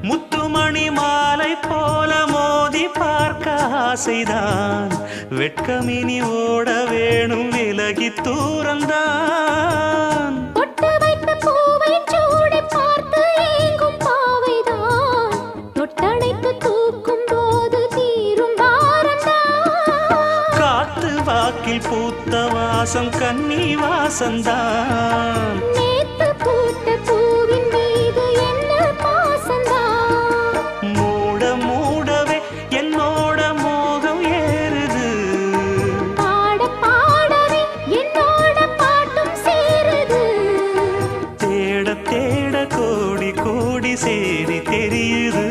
முத்துமணி மாலை போல மோதி பார்க்க ஆசைதான். வெட்கமினி ஓட வேணும் விலகி தூரந்தான். தொட்டு வைத்த பூவை சூடி பார்த்து ஏங்கும் பாவைதான். தொட்டணைத்து தூக்கும் போது தீரும் பாரந்தான். காத்து வாக்கில் பூத்த வாசம் கன்னி வாசந்தான். நேத்து பூத்த பூவின் மீது என்ன பாசந்தான். மூட மூடவே என்னோட மோகம் ஏறுது. பாட பாடவே என்னோட பாட்டும் சேருது. தேட தேட கோடி கோடி சேரி தெரியுது.